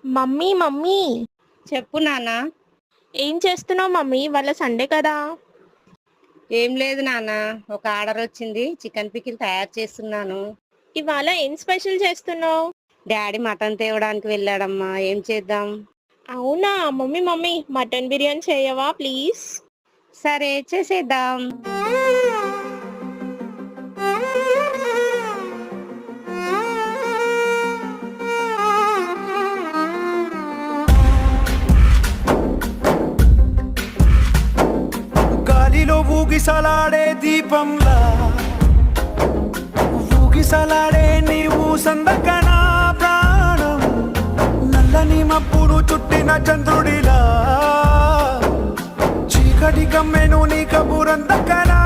Mummy mummy చెప్పు నాన్న. ఏం చేస్తున్నావు మమ్మీ? వాళ్ళ సండే కదా. ఏం లేదు నాన్న, ఒక ఆర్డర్ వచ్చింది, చికెన్ పికిల్ తయారు చేస్తున్నాను. ఇవాళ ఏం స్పెషల్ చేస్తున్నావు? డాడీ మటన్ తేవడానికి వెళ్ళాడమ్మా, ఏం చేద్దాం? అవునా మమ్మీ మమ్మీ మటన్ బిర్యానీ చేయవా ప్లీజ్? సరే చేసేద్దాం. గాలిలో ఊగిసలాడే దీపంలా ఊగిసలాడే నీవు సందకనా ప్రాణం, నల్లని మబ్బును చుట్టిన చంద్రుడిలా చీకటి కమ్మెను నీ కబురందకనా.